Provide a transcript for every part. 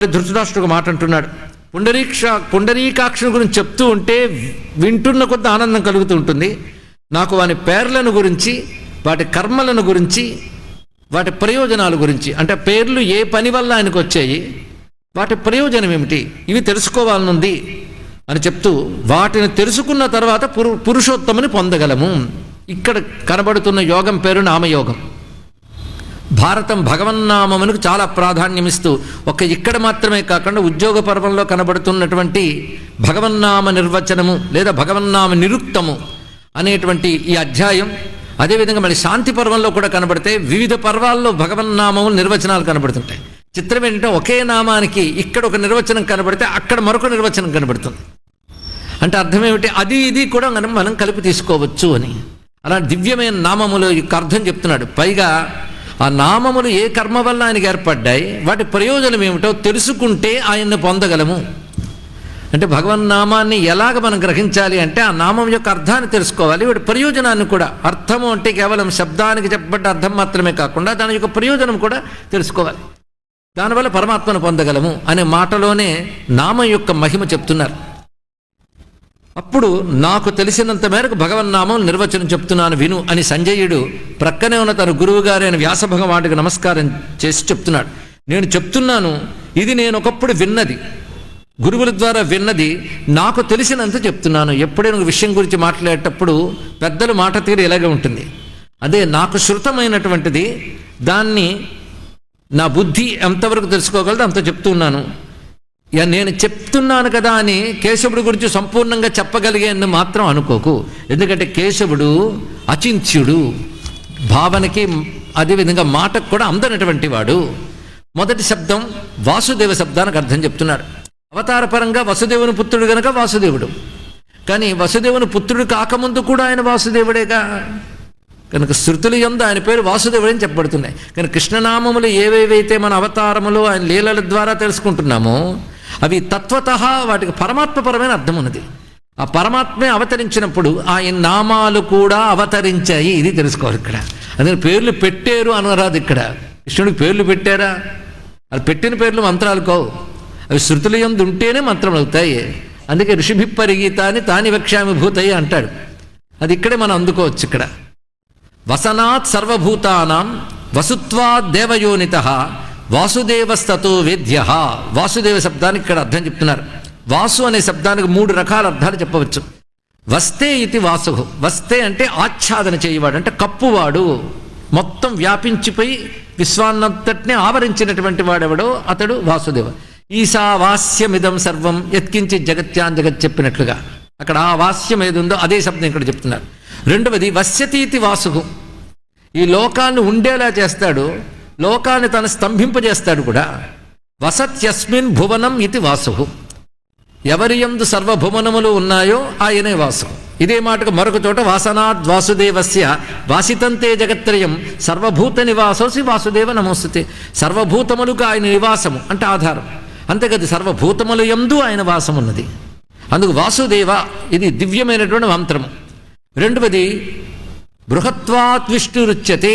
ధృతరాష్ట్రుడు మాట అంటున్నాడు. పుండరీకాక్షుని గురించి చెప్తూ ఉంటే వింటున్న కొద్ది ఆనందం కలుగుతూ ఉంటుంది. నాకు వాని పేర్లను గురించి, వాటి కర్మలను గురించి, వాటి ప్రయోజనాల గురించి, అంటే పేర్లు ఏ పని వల్ల ఆయనకు వచ్చాయి, వాటి ప్రయోజనం ఏమిటి, ఇవి తెలుసుకోవాలనుంది అని చెప్తూ, వాటిని తెలుసుకున్న తర్వాత పురుషోత్తముని పొందగలము. ఇక్కడ కనబడుతున్న యోగం పేరు నామయోగం. భారతం భగవన్నామమునకు చాలా ప్రాధాన్యమిస్తూ ఇక్కడ మాత్రమే కాకుండా ఉద్యోగ పర్వంలో కనబడుతున్నటువంటి భగవన్నామ నిర్వచనము లేదా భగవన్నామ నిరుక్తము అనేటువంటి ఈ అధ్యాయం, అదేవిధంగా మళ్ళీ శాంతి పర్వంలో కూడా కనబడితే వివిధ పర్వాల్లో భగవన్నామములు నిర్వచనాలు కనబడుతుంటాయి. చిత్రం ఏంటంటే ఒకే నామానికి ఇక్కడ ఒక నిర్వచనం కనబడితే అక్కడ మరొక నిర్వచనం కనబడుతుంది. అంటే అర్థం ఏమిటి, అది ఇది కూడా మనం కలిపి తీసుకోవచ్చు అని. అలా దివ్యమైన నామములు యొక్క అర్థం చెప్తున్నాడు. పైగా ఆ నామములు ఏ కర్మ వల్ల ఆయనకు ఏర్పడ్డాయి, వాటి ప్రయోజనం ఏమిటో తెలుసుకుంటే ఆయన్ని పొందగలము. అంటే భగవన్నామాన్ని ఎలాగ మనం గ్రహించాలి అంటే ఆ నామం యొక్క అర్థాన్ని తెలుసుకోవాలి, వాటి ప్రయోజనాన్ని కూడా. అర్థము అంటే కేవలం శబ్దానికి చెప్పబడ్డ అర్థం మాత్రమే కాకుండా దాని యొక్క ప్రయోజనం కూడా తెలుసుకోవాలి. దానివల్ల పరమాత్మను పొందగలము అనే మాటలోనే నామం యొక్క మహిమ చెప్తున్నారు. అప్పుడు నాకు తెలిసినంత మేరకు భగవన్నామం నిర్వచనం చెప్తున్నాను విను అని సంజయుడు ప్రక్కనే ఉన్న తన గురువు గారైన వ్యాసభగవానుడికి నమస్కారం చేసి చెప్తున్నాడు. నేను చెప్తున్నాను, ఇది నేను ఒకప్పుడు విన్నది, గురువుల ద్వారా విన్నది, నాకు తెలిసినంత చెప్తున్నాను. ఎప్పుడైనా ఒక విషయం గురించి మాట్లాడేటప్పుడు పెద్దల మాట తీరు ఇలాగే ఉంటుంది. అదే నాకు శృతమైనటువంటిది, దాన్ని నా బుద్ధి ఎంతవరకు తెలుసుకోగలదో అంత చెప్తున్నాను. నేను చెప్తున్నాను కదా అని కేశవుడి గురించి సంపూర్ణంగా చెప్పగలిగాను మాత్రం అనుకోకు. ఎందుకంటే కేశవుడు అచింత్యుడు, భావనకి అదేవిధంగా మాటకు కూడా అందనటువంటి వాడు. మొదటి శబ్దం వాసుదేవ శబ్దానికి అర్థం చెప్తున్నాడు. అవతారపరంగా వసుదేవుని పుత్రుడు గనక వాసుదేవుడు, కానీ వసుదేవుని పుత్రుడు కాకముందు కూడా ఆయన వాసుదేవుడేగా. కనుక శృతులు యందు ఆయన పేరు వాసుదేవుడు అని చెప్పబడుతున్నాయి. కానీ కృష్ణనామములు ఏవేవైతే మన అవతారములు ఆయన లీలల ద్వారా తెలుసుకుంటున్నామో అవి తత్వతః వాటికి పరమాత్మపరమైన అర్థం ఉన్నది. ఆ పరమాత్మే అవతరించినప్పుడు ఆయన నామాలు కూడా అవతరించాయి, ఇది తెలుసుకోవాలి. ఇక్కడ అందుకని పేర్లు పెట్టారు అనరాదు. ఇక్కడ కృష్ణుడికి పేర్లు పెట్టారా, అది పెట్టిన పేర్లు మంత్రాలు కావు, అవి శృతుల యందు ఉంటేనే మంత్రములు అవుతాయి. అందుకే ఋషిభిప్పరిగీతాన్ని తాని వక్ష్యామి భూతయ్య అంటాడు. అది ఇక్కడే మనం అందుకోవచ్చు. ఇక్కడ వసనాత్ సర్వభూతానాం వసుత్వాద్ దేవయోనితః వాసుదేవస్తతో వేద్య. వాసుదేవ శబ్దానికి ఇక్కడ అర్థం చెప్తున్నారు. వాసు అనే శబ్దానికి 3 రకాల అర్థాలు చెప్పవచ్చు. వస్తే ఇది వాసు. వస్తే అంటే ఆచ్ఛాదన చేయవాడు, అంటే కప్పువాడు, మొత్తం వ్యాపించిపోయి విశ్వాన్నంతటిని ఆవరించినటువంటి వాడెవడో అతడు వాసుదేవ. ఈశావాస్యమిదం సర్వం యత్కించి జగత్యాన్ జగత్ చెప్పినట్లుగా అక్కడ ఆ వాస్యం ఏది ఉందో అదే శబ్దం ఇక్కడ చెప్తున్నారు. రెండవది వశ్యతీతి వాసు, ఈ లోకాన్ని ఉండేలా చేస్తాడు, లోకాన్ని తను స్తంభింపజేస్తాడు కూడా. వసత్యస్మిన్ భువనం ఇది వాసు, ఎవరి యందు సర్వభువనములు ఉన్నాయో ఆయనే వాసు. ఇదే మాటకు మరొక చోట వాసనాద్ వాసుదేవస్య వాసితంతే జగత్రయం సర్వభూత నివాసోసి వాసుదేవ నమోస్తుతే. సర్వభూతములకు ఆయన నివాసము అంటే ఆధారం, అంతేకాదు సర్వభూతముల యందు ఆయన వాసం ఉన్నది. అందుకు వాసుదేవ ఇది దివ్యమైనటువంటి మంత్రము. రెండవది బృహత్వాత్ విష్ణురుచ్యతే,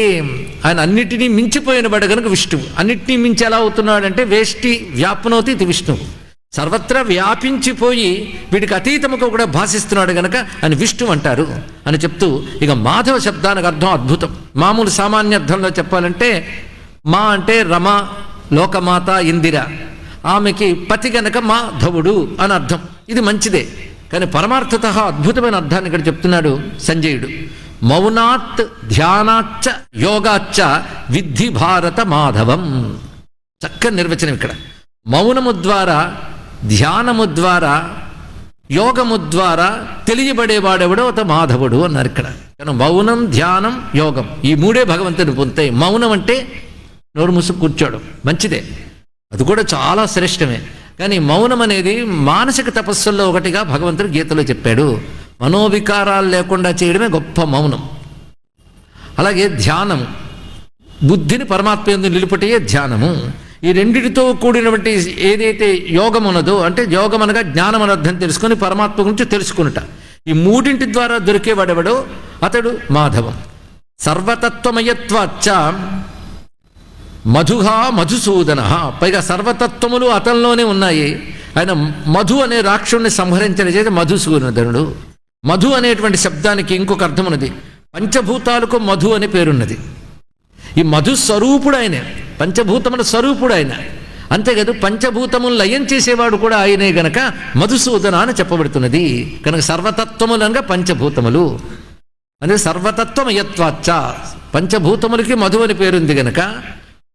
ఆయన అన్నిటినీ మించిపోయిన వాడు కనుక విష్ణువు. అన్నిటినీ మించి ఎలా అవుతున్నాడంటే వేష్టి వ్యాప్నోతి ఇది విష్ణువు, సర్వత్రా వ్యాపించిపోయి వీడికి అతీతముగా కూడా భాషిస్తున్నాడు గనక ఆయన విష్ణువు అంటారు అని చెప్తూ, ఇక మాధవ శబ్దానికి అర్థం అద్భుతం. మామూలు సామాన్య అర్థంలో చెప్పాలంటే మా అంటే రమ, లోకమాత, ఇందిర, ఆమెకి పతి గనక మాధవుడు అని అర్థం. ఇది మంచిదే, కానీ పరమార్థత అద్భుతమైన అర్థాన్ని ఇక్కడ చెప్తున్నాడు సంజయుడు. మౌనాత్ ధ్యానాచ్చ యోగాచ్చ విద్ధి భారత మాధవం. చక్కని నిర్వచనం ఇక్కడ. మౌనము ద్వారా, ధ్యానము ద్వారా, యోగము ద్వారా తెలియబడేవాడెవడో అత మాధవుడు అన్నారు ఇక్కడ. కానీ మౌనం, ధ్యానం, యోగం ఈ 3 భగవంతుని పొందుతాయి. మౌనం అంటే నోరు మూసుకు కూర్చోవడం మంచిదే, అది కూడా చాలా శ్రేష్టమే. కానీ మౌనం అనేది మానసిక తపస్సుల్లో ఒకటిగా భగవంతుడు గీతలో చెప్పాడు. మనోవికారాలు లేకుండా చేయడమే గొప్ప మౌనం. అలాగే ధ్యానము, బుద్ధిని పరమాత్మ యందు నిలుపుటయే ధ్యానము. ఈ రెండిటితో కూడినటువంటి ఏదైతే యోగం ఉన్నదో, అంటే యోగం అనగా జ్ఞానం అని అర్థం తెలుసుకొని పరమాత్మ గురించి తెలుసుకున్నట, ఈ 3 ద్వారా దొరికేవాడెవడో అతడు మాధవం. సర్వతత్వమయత్వాచ్చ మధుహా మధుసూదన, పైగా సర్వతత్వములు అతనిలోనే ఉన్నాయి. ఆయన మధు అనే రాక్షుణ్ణి సంహరించిన చేసి మధుసూదనుడు. మధు అనేటువంటి శబ్దానికి ఇంకొక అర్థం ఉన్నది. పంచభూతాలకు మధు అనే పేరున్నది. ఈ మధు స్వరూపుడు ఆయనే, పంచభూతముల స్వరూపుడు ఆయన. అంతేకాదు పంచభూతములు లయం చేసేవాడు కూడా ఆయనే గనక మధుసూదన అని చెప్పబడుతున్నది. కనుక సర్వతత్వములనగా పంచభూతములు అంటే సర్వతత్వమయత్వాచ్చ, పంచభూతములకి మధు అని పేరుంది గనక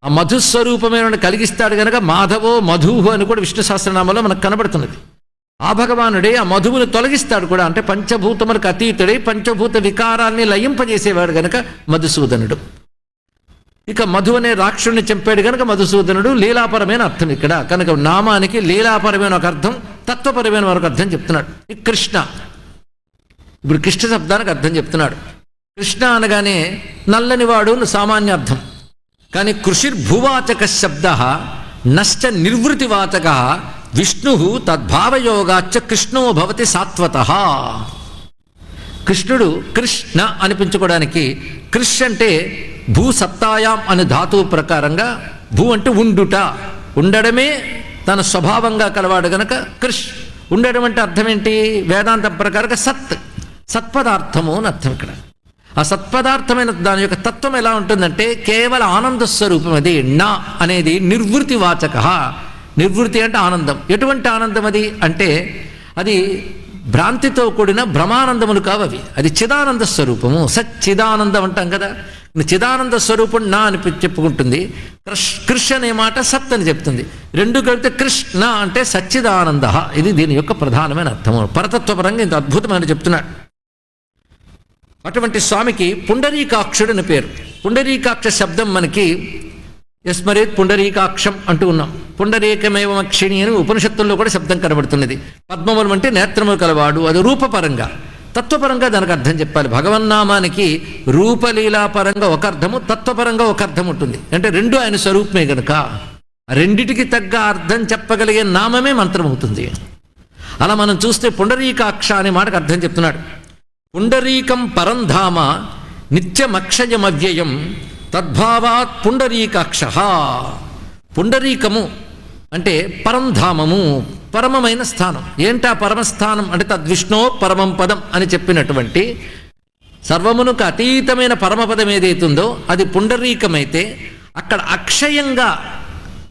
ఆ మధుస్వరూపమైన కలిగిస్తాడు గనక మాధవో మధుహు అని కూడా విష్ణు సహస్రనామంలో మనకు కనబడుతున్నది. ఆ భగవానుడే ఆ మధువును తొలగిస్తాడు కూడా, అంటే పంచభూతములకు అతీతుడై పంచభూత వికారాన్ని లయింపజేసేవాడు గనక మధుసూదనుడు. ఇక మధు అనే రాక్షుణ్ణి చంపాడు కనుక మధుసూదనుడు. లీలాపరమైన అర్థం ఇక్కడ. కనుక నామానికి లీలాపరమైన ఒక అర్థం, తత్వపరమైన ఒక అర్థం చెప్తున్నాడు. ఈ కృష్ణ, ఇప్పుడు కృష్ణ శబ్దానికి అర్థం చెప్తున్నాడు. కృష్ణ అనగానే నల్లనివాడు సామాన్య అర్థం. కానీ కృషిర్భువాచక శబ్ద నశ్చ నిర్వృతివాచక విష్ణు తద్భావయోగాచ్చ కృష్ణో భవతి సాత్వత. కృష్ణుడు కృష్ణ అనిపించుకోవడానికి కృష్ అంటే భూసత్తాయాం అనే ధాతువు ప్రకారంగా, భూ అంటే ఉండుట, ఉండడమే తన స్వభావంగా కలవాడు గనక కృష్. ఉండడం అంటే అర్థం ఏంటి? వేదాంతం ప్రకారంగా సత్, సత్పదార్థము అని అర్థం. ఇక్కడ ఆ సత్పదార్థమైన దాని యొక్క తత్వం ఎలా ఉంటుందంటే కేవల ఆనంద స్వరూపం. అది నా అనేది నిర్వృతి వాచక. నిర్వృతి అంటే ఆనందం. ఎటువంటి ఆనందం అది అంటే అది భ్రాంతితో కూడిన భ్రమానందములు కావవి. అది చిదానంద స్వరూపము. సచ్చిదానందం అంటాం కదా, చిదానంద స్వరూపం నా అని చెప్పుకుంటుంది. కృష్ అనే మాట సత్ అని చెప్తుంది. రెండు కలిపితే కృష్ణ అంటే సచ్చిదానంద. ఇది దీని యొక్క ప్రధానమైన అర్థము. పరతత్వపరంగా ఇంత అద్భుతమైన చెప్తున్నాడు. అటువంటి స్వామికి పుండరీకాక్షుడు అని పేరు. పుండరీకాక్ష శబ్దం మనకి యస్మరేత్ పుండరీకాక్షం అంటూ ఉన్నాం. పుండరీకమేవ అక్షిణి అని ఉపనిషత్తుల్లో కూడా శబ్దం కనబడుతున్నది. పద్మములు అంటే నేత్రములు కలవాడు. అది రూపపరంగా. తత్వపరంగా దానికి అర్థం చెప్పాలి. భగవన్నామానికి రూపలీలాపరంగా ఒక అర్థము, తత్వపరంగా ఒక అర్థం ఉంటుంది. అంటే రెండు ఆయన స్వరూపమే కనుక రెండిటికి తగ్గ అర్థం చెప్పగలిగే నామమే మంత్రం అవుతుంది. అలా మనం చూస్తే పుండరీకాక్ష అనే మాటకు అర్థం చెప్తున్నాడు. పుండరీకం పరంధామ నిత్యమక్షయమవ్యయం తద్భావాత్ పుండరీకాక్ష. పుండరీకము అంటే పరంధామము, పరమమైన స్థానం. ఏంటా పరమస్థానం అంటే తద్విష్ణో పరమం పదం అని చెప్పినటువంటి సర్వమునకు అతీతమైన పరమపదం ఏదైతుందో అది పుండరీకమైతే అక్కడ అక్షయంగా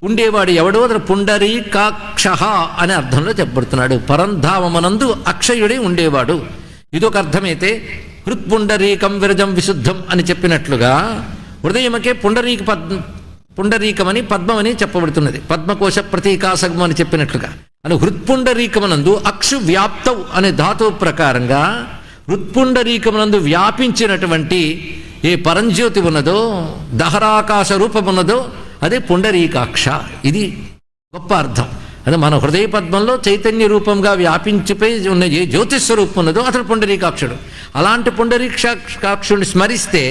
ఉండేవాడు ఎవడో అతను పుండరీకాక్ష అనే అర్థంలో చెప్పబడుతున్నాడు. పరంధామనందు అక్షయుడే ఉండేవాడు. ఇదొక అర్థమైతే హృత్పుండరీకం విరజం విశుద్ధం అని చెప్పినట్లుగా హృదయమకే పుండరీకమని పద్మమని చెప్పబడుతున్నది. పద్మకోశ ప్రతీకాసగము అని చెప్పినట్లుగా అని హృత్పుండరీకమనందు అక్షు వ్యాప్తౌ అనే ధాతువు ప్రకారంగా హృత్పుండరీకమనందు వ్యాపించినటువంటి ఏ పరంజ్యోతి ఉన్నదో, దహరాకాశ రూపమున్నదో అదే పుండరీకాక్ష. ఇది గొప్ప అర్థం. అదే మన హృదయ పద్మంలో చైతన్య రూపంగా వ్యాపించిపోయి ఉన్న ఏ జ్యోతిస్వరూపం ఉన్నదో అతడు పుండరీకాక్షుడు. అలాంటి పుండరీకాక్షుడిని స్మరిస్తే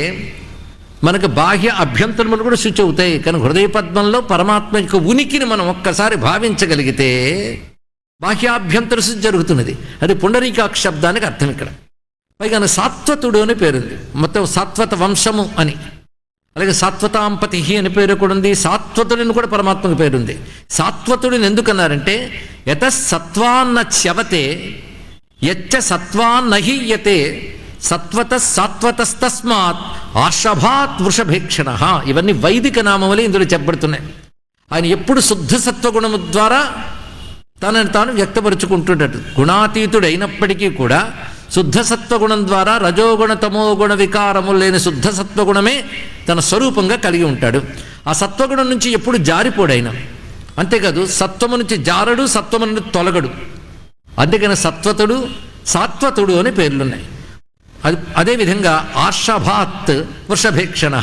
మనకు బాహ్య అభ్యంతరములు కూడా శుచి అవుతాయి. కానీ హృదయ పద్మంలో పరమాత్మ యొక్క ఉనికిని మనం ఒక్కసారి భావించగలిగితే బాహ్యాభ్యంతర శుద్ధి జరుగుతున్నది. అది పుండరీకాక్ష శబ్దానికి అర్థం ఇక్కడ. పైగా సాత్వతుడు అని పేరుంది. మొత్తం సాత్వత వంశము అని. అలాగే సాత్వతాంపతి అని పేరు కూడా ఉంది. సాత్వతుడిని కూడా పరమాత్మకు పేరుంది. సాత్వతుడిని ఎందుకన్నారంటే యత సత్వాన్న చ్యవతే యచ్చ సత్వాన్నహీయతే సత్వత సాత్వతస్తస్మాత్ ఆషభాత్ వృషభేక్షణ. ఇవన్నీ వైదిక నామములే ఇందులో చెప్పబడుతున్నాయి. ఆయన ఎప్పుడు శుద్ధ సత్వగుణము ద్వారా తనని తాను వ్యక్తపరుచుకుంటున్నాడు. గుణాతీతుడు అయినప్పటికీ కూడా శుద్ధ సత్వగుణం ద్వారా రజోగుణ తమోగుణ వికారములు లేని శుద్ధ సత్వగుణమే తన స్వరూపంగా కలిగి ఉంటాడు. ఆ సత్వగుణం నుంచి ఎప్పుడు జారిపోడైనా. అంతేకాదు సత్వము నుంచి జారడు, సత్వము నుండి తొలగడు. అందుకని సత్వతుడు సాత్వతుడు అని పేర్లున్నాయి. అదేవిధంగా ఆర్షభాత్ వృషభేక్షణ.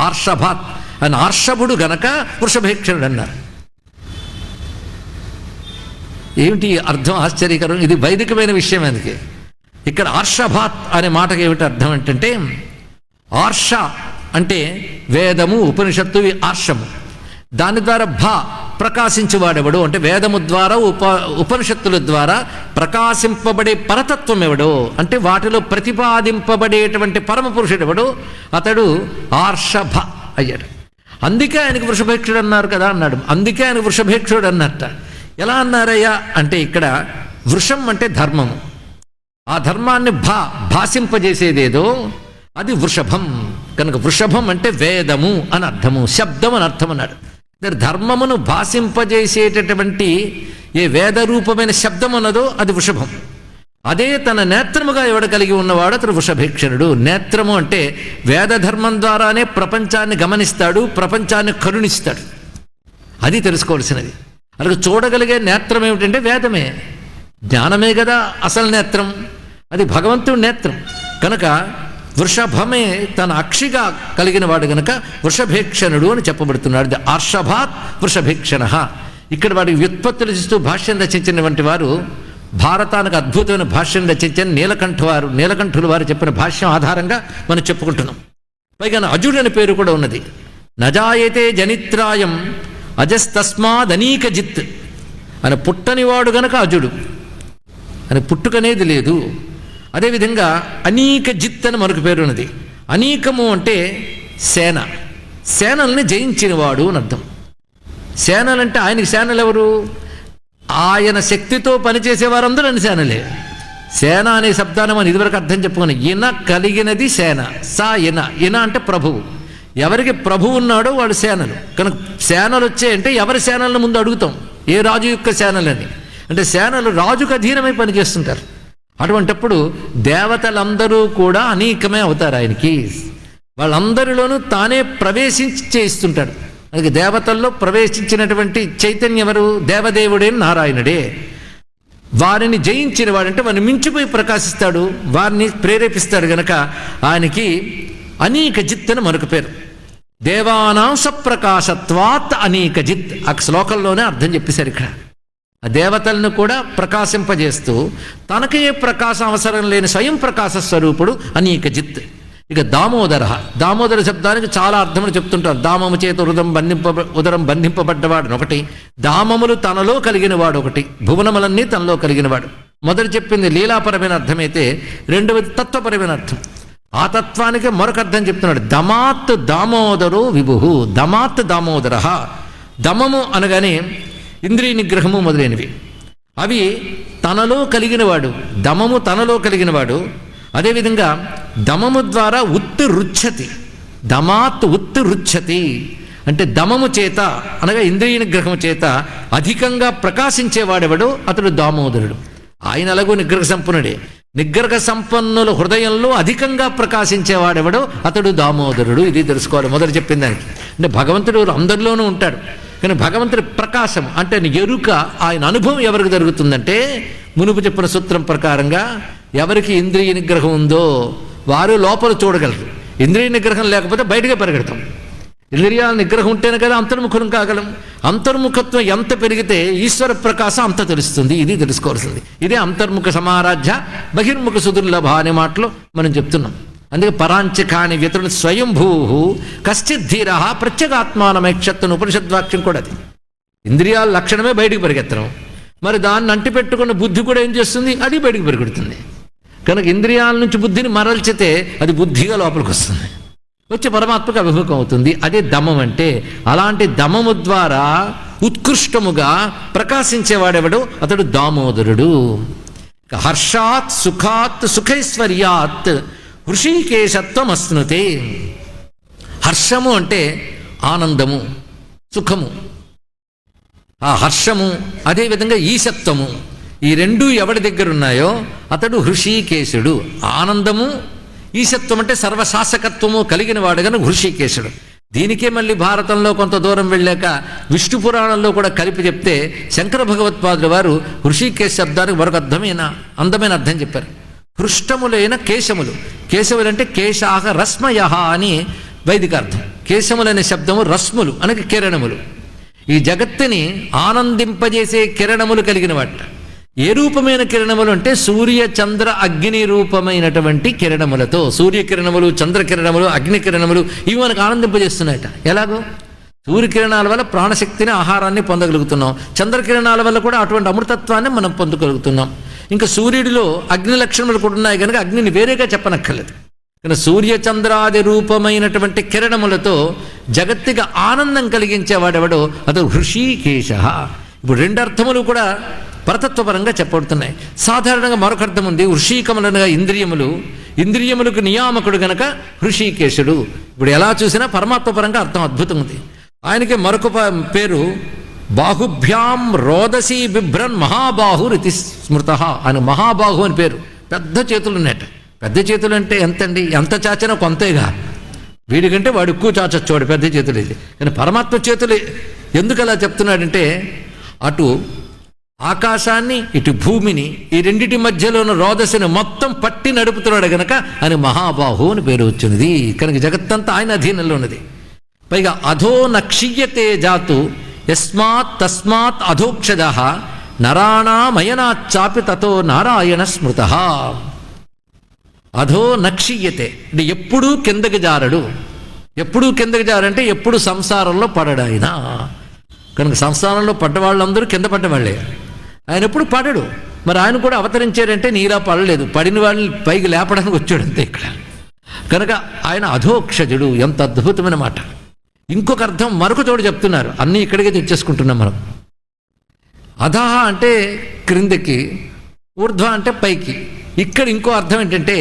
ఆర్షభాత్ అని ఆర్షభుడు గనక వృషభేక్షణుడు అన్నారు. ఏమిటి అర్థం? ఆశ్చర్యకరం. ఇది వైదికమైన విషయం. అందుకే ఇక్కడ ఆర్షభాత్ అనే మాటకి ఏమిటి అర్థం ఏంటంటే ఆర్ష అంటే వేదము ఉపనిషత్తు ఆర్షము. దాని ద్వారా ప్రకాశించేవాడెవడు అంటే వేదము ద్వారా ఉపనిషత్తుల ద్వారా ప్రకాశింపబడే పరతత్వం ఎవడో అంటే వాటిలో ప్రతిపాదింపబడేటువంటి పరమ పురుషుడు ఎవడో అతడు ఆర్షభ అయ్యాడు. అందుకే ఆయనకు వృషభేక్షుడు అన్నారు కదా అన్నాడు. అందుకే ఆయన వృషభేక్షుడు అన్నట్ట. ఎలా అన్నారయ్యా అంటే ఇక్కడ వృషం అంటే ధర్మము, ఆ ధర్మాన్ని భాషింపజేసేదేదో అది వృషభం. కనుక వృషభం అంటే వేదము అని అర్థము, శబ్దం అని అర్థం అన్నాడు. ధర్మమును భాషింపజేసేటటువంటి ఏ వేద రూపమైన శబ్దం ఉన్నదో అది వృషభం. అదే తన నేత్రముగా ఎవడ కలిగి ఉన్నవాడు అతడు వృషభేక్షణుడు. నేత్రము అంటే వేదధర్మం ద్వారానే ప్రపంచాన్ని గమనిస్తాడు, ప్రపంచాన్ని కరుణిస్తాడు. అది తెలుసుకోవాల్సినది. అలాగే చూడగలిగే నేత్రం ఏమిటంటే వేదమే, జ్ఞానమే కదా అసలు నేత్రం, అది భగవంతుడి నేత్రం. కనుక వృషభమే తన అక్షిగా కలిగిన వాడు గనక వృషభేక్షణుడు అని చెప్పబడుతున్నాడు. ఆర్షభాత్ వృషభేక్షణ. ఇక్కడ వాడి వ్యుత్పత్తులు ఇస్తూ భాష్యం రచించినటువంటి వారు భారతానికి అద్భుతమైన భాష్యం రచించిన నీలకంఠుల వారు చెప్పిన భాష్యం ఆధారంగా మనం చెప్పుకుంటున్నాం. పైగా అజుడు అనే పేరు కూడా ఉన్నది. నజాయతే జనిత్రాయం అజస్తస్మాదనీక జిత్ అని పుట్టనివాడు గనక అజుడు అని, పుట్టుకనేది లేదు. అదేవిధంగా అనీక జిత్ అని మరొక పేరు ఉన్నది. అనీకము అంటే సేన, సేనల్ని జయించినవాడు అని అర్థం. సేనలంటే ఆయనకి సేనలు ఎవరు? ఆయన శక్తితో పనిచేసే వారందరూ అని సేనలే. సేన అనే శబ్దాన్ని మనం ఇదివరకు అర్థం చెప్పుకున్నాం. ఇన కలిగినది సేన, సా ఇన అంటే ప్రభువు. ఎవరికి ప్రభువు ఉన్నాడో వాడు సేనలు. కనుక సేనలు వచ్చాయంటే ఎవరి సేనలను ముందు అడుగుతాం, ఏ రాజు యొక్క సేనలని అంటే సేనలు రాజుకు అధీనమై పనిచేస్తుంటారు. అటువంటిప్పుడు దేవతలందరూ కూడా అనేకమే అవుతారు ఆయనకి. వాళ్ళందరిలోనూ తానే ప్రవేశించి చేయిస్తుంటాడు. అందుకే దేవతల్లో ప్రవేశించినటువంటి చైతన్యం ఎవరు? దేవదేవుడే నారాయణుడే. వారిని జయించిన వాడంటే వారిని మించిపోయి ప్రకాశిస్తాడు, వారిని ప్రేరేపిస్తాడు. గనక ఆయనకి అనేక జిత్ అని మరొక పేరు. దేవానాం సప్రకాశత్వాత్ అనేక జిత్. ఆ శ్లోకంలోనే అర్థం చెప్పేశారు. ఇక్కడ ఆ దేవతలను కూడా ప్రకాశింపజేస్తూ తనకే ప్రకాశం అవసరం లేని స్వయం ప్రకాశ స్వరూపుడు అనేక జిత్. ఇక దామోదర శబ్దానికి చాలా అర్థములు చెప్తుంటారు. దామము చేత ఉదరం బంధింపబడ్డవాడు ఒకటి, దామములు తనలో కలిగిన వాడు ఒకటి, భువనములన్నీ తనలో కలిగిన వాడు. మొదటి చెప్పింది లీలాపరమైన అర్థమైతే రెండవది తత్వపరమైన అర్థం. ఆ తత్వానికి మరొక అర్థం చెప్తున్నాడు. దమాత్ దామోదరో విభు. దమాత్ దామోదర. దమము అనగానే ఇంద్రియ నిగ్రహము మొదలైనవి. అవి తనలో కలిగినవాడు, దమము తనలో కలిగినవాడు. అదేవిధంగా దమము ద్వారా రుచ్చతి, దమాత్ రుచ్చతి అంటే దమము చేత అనగా ఇంద్రియ నిగ్రహము చేత అధికంగా ప్రకాశించేవాడెవడో అతడు దామోదరుడు. ఆయన అలాగూ నిగ్రహ సంపన్నుడే. నిగ్రహ సంపన్నుల హృదయంలో అధికంగా ప్రకాశించేవాడెవడో అతడు దామోదరుడు. ఇది తెలుసుకోవాలి మొదలు చెప్పిన దానికి. అంటే భగవంతుడు అందరిలోనూ ఉంటాడు, కానీ భగవంతుడి ప్రకాశం అంటే ఎరుక, ఆయన అనుభవం ఎవరికి జరుగుతుందంటే మునుపు చెప్పిన సూత్రం ప్రకారంగా ఎవరికి ఇంద్రియ నిగ్రహం ఉందో వారు లోపల చూడగలరు. ఇంద్రియ నిగ్రహం లేకపోతే బయటగా పరిగెడతాం. ఇంద్రియాల నిగ్రహం ఉంటేనే కదా అంతర్ముఖం కాగలం. అంతర్ముఖత్వం ఎంత పెరిగితే ఈశ్వర ప్రకాశం అంత తెలుస్తుంది. ఇది తెలుసుకోవాల్సింది. ఇదే అంతర్ముఖ సమారాధ్య బహిర్ముఖ సుదుర్లభ అనే మాటలో మనం చెప్తున్నాం. అందుకే పరాంచకాని వ్యతుడు స్వయంభూ కశ్చిత్ ధీర ప్రత్యేగాత్మానమైక్షత్తును ఉపనిషద్వాక్యం కూడా అది. ఇంద్రియాల లక్షణమే బయటికి పరిగెత్తడం. మరి దాన్ని అంటిపెట్టుకున్న బుద్ధి కూడా ఏం చేస్తుంది? అది బయటికి పరిగెడుతుంది. కనుక ఇంద్రియాల నుంచి బుద్ధిని మరల్చితే అది బుద్ధిగా లోపలికి వస్తుంది, వచ్చి పరమాత్మకు అభిముఖం అవుతుంది. అదే దమం అంటే. అలాంటి దమము ద్వారా ఉత్కృష్టముగా ప్రకాశించేవాడెవడు అతడు దామోదరుడు. హర్షాత్ సుఖాత్ సుఖైశ్వర్యాత్ హృషీకేశత్వం అశ్నుతే. హర్షము అంటే ఆనందము, సుఖము. ఆ హర్షము అదేవిధంగా ఈశత్వము, ఈ రెండు ఎవడి దగ్గర ఉన్నాయో అతడు హృషీకేశుడు. ఆనందము ఈశత్వం అంటే సర్వశాసకత్వము కలిగిన వాడు కనుక హృషీకేశుడు. దీనికే మళ్ళీ భారతంలో కొంత దూరం వెళ్ళాక విష్ణు పురాణంలో కూడా కలిపి చెప్తే శంకర భగవత్పాదుల వారు హృషీకేశ శబ్దానికి మరొక అందమైన అర్థం చెప్పారు. హృష్టములైన కేశములు. కేశములు అంటే కేశాహ రశ్మయ అని వైదిక అర్థం. కేశములైన శబ్దము రశ్ములు అనగా కిరణములు. ఈ జగత్తుని ఆనందింపజేసే కిరణములు కలిగిన వాట. ఏ రూపమైన కిరణములు అంటే సూర్య చంద్ర అగ్ని రూపమైనటువంటి కిరణములతో. సూర్యకిరణములు, చంద్రకిరణములు, అగ్నికిరణములు ఇవి మనకు ఆనందింపజేస్తున్నాయట. ఎలాగో సూర్యకిరణాల వల్ల ప్రాణశక్తిని, ఆహారాన్ని పొందగలుగుతున్నాం. చంద్రకిరణాల వల్ల కూడా అటువంటి అమృతత్వాన్ని మనం పొందగలుగుతున్నాం. ఇంకా సూర్యుడిలో అగ్ని లక్షణములు కూడా ఉన్నాయి కనుక అగ్నిని వేరేగా చెప్పనక్కర్లేదు. కానీ సూర్యచంద్రాది రూపమైనటువంటి కిరణములతో జగత్తుగా ఆనందం కలిగించేవాడెవడో అతడు హృషీకేశ. ఇప్పుడు రెండు అర్థములు కూడా పరతత్వపరంగా చెప్పబడుతున్నాయి. సాధారణంగా మరొక అర్థం ఉంది. హృషీకములనగా ఇంద్రియములు, ఇంద్రియములకు నియామకుడు గనక హృషీకేశుడు. ఇప్పుడు ఎలా చూసినా పరమాత్మపరంగా అర్థం అద్భుతం ఉంది. ఆయనకి మరొక పేరు బాహుభ్యాం రోదసీ బిభ్రన్ మహాబాహురితి స్మృత. ఆయన మహాబాహు అని పేరు. పెద్ద చేతులు ఉన్నట్ట. పెద్ద చేతులు అంటే ఎంతండి? ఎంత చాచినా కొంతేగా. వీడికంటే వాడు ఎక్కువ చాచొచ్చు, వాడు పెద్ద చేతులు ఇది. కానీ పరమాత్మ చేతులు ఎందుకు అలా చెప్తున్నాడంటే, అటు ఆకాశాన్ని ఇటు భూమిని ఈ రెండిటి మధ్యలో ఉన్న రోదసిని మొత్తం పట్టి నడుపుతున్నాడు గనక ఆయన మహాబాహు అని పేరు వచ్చినది. కనుక జగత్తంతా ఆయన అధీనంలో ఉన్నది. పైగా అధో నక్షీయతే జాతు యస్మాత్ తస్మాత్ అధోక్షజ నరాణామయనాచ్చాపి తతో నారాయణ స్మృత. అధో నక్షీయతే అంటే ఎప్పుడూ కిందకి జారడు. ఎప్పుడూ కిందకి జారంటే ఎప్పుడు సంసారంలో పడడాయన. కనుక సంసారంలో పడ్డవాళ్ళందరూ కింద పడ్డవాళ్ళే. ఆయన ఎప్పుడు పడడు. మరి ఆయన కూడా అవతరించాడంటే నీలా పడలేదు, పడిన వాళ్ళని పైకి లేపడానికి వచ్చాడు అంతే ఇక్కడ. కనుక ఆయన అధోక్షజుడు. ఎంత అద్భుతమైన మాట. ఇంకొక అర్థం మరొక చోటు చెప్తున్నారు. అన్నీ ఇక్కడికే తెచ్చేసుకుంటున్నాం మనం. అధహ అంటే క్రిందకి, ఊర్ధ్వ అంటే పైకి. ఇక్కడ ఇంకో అర్థం ఏంటంటే